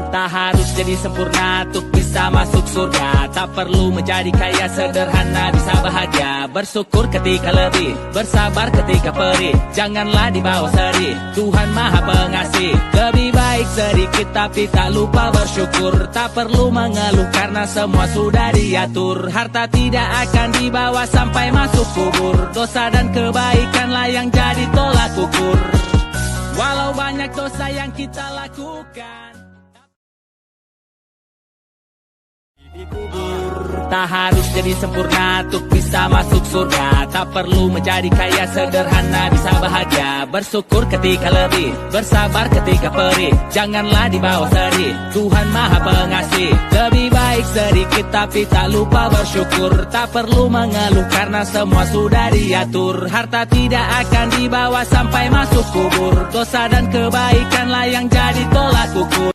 Tak harus jadi sempurna untuk bisa masuk surga. Tak perlu menjadi kaya, sederhana bisa bahagia. Bersyukur ketika lebih, bersabar ketika perih. Janganlah dibawa sedih, Tuhan Maha Pengasih. Lebih baik sedikit tapi tak lupa bersyukur. Tak perlu mengeluh karena semua sudah diatur. Harta tidak akan dibawa sampai masuk kubur. Dosa dan kebaikanlah yang jadi tolak ukur. Walau banyak dosa yang kita lakukan, tak harus jadi sempurna untuk bisa masuk surga. Tak perlu menjadi kaya, sederhana bisa bahagia. Bersyukur ketika lebih, bersabar ketika perih. Janganlah dibawa sedih, Tuhan Maha Pengasih. Lebih baik sedikit tapi tak lupa bersyukur. Tak perlu mengeluh karena semua sudah diatur. Harta tidak akan dibawa sampai masuk kubur. Dosa dan kebaikanlah yang jadi tolak ukur.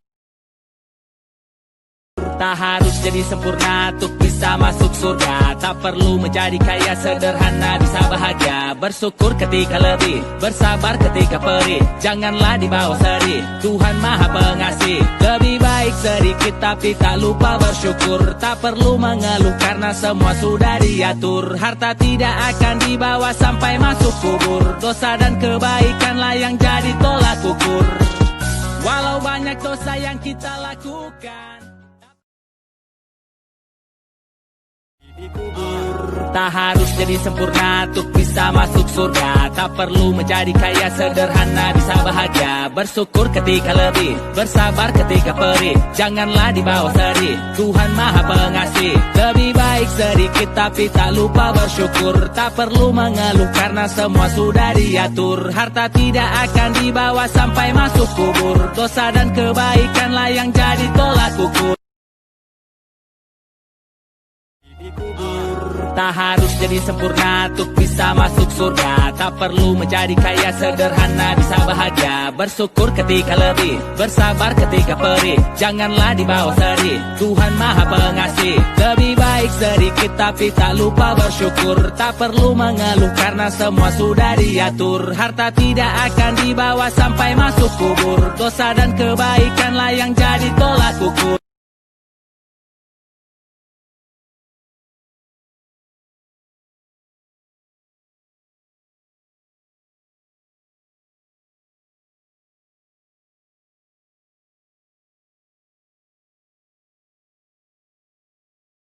Tak harus jadi sempurna untuk bisa masuk surga. Tak perlu menjadi kaya, sederhana bisa bahagia. Bersyukur ketika lebih, bersabar ketika perih. Janganlah dibawa sedih, Tuhan Maha Pengasih. Lebih baik sedikit tapi tak lupa bersyukur. Tak perlu mengeluh karena semua sudah diatur. Harta tidak akan dibawa sampai masuk kubur. Dosa dan kebaikanlah yang jadi tolak ukur. Walau banyak dosa yang kita lakukan, tak harus jadi sempurna untuk bisa masuk surga. Tak perlu menjadi kaya, sederhana bisa bahagia. Bersyukur ketika lebih, bersabar ketika perih. Janganlah dibawa sedih, Tuhan Maha Pengasih. Lebih baik sedikit tapi tak lupa bersyukur. Tak perlu mengeluh karena semua sudah diatur. Harta tidak akan dibawa sampai masuk kubur. Dosa dan kebaikanlah yang jadi tolak ukur. Tak harus jadi sempurna untuk bisa masuk surga. Tak perlu menjadi kaya, sederhana bisa bahagia. Bersyukur ketika lebih, bersabar ketika perih. Janganlah dibawa sedih, Tuhan Maha Pengasih. Lebih baik sedikit tapi tak lupa bersyukur. Tak perlu mengeluh karena semua sudah diatur. Harta tidak akan dibawa sampai masuk kubur. Dosa dan kebaikanlah yang jadi tolak ukur.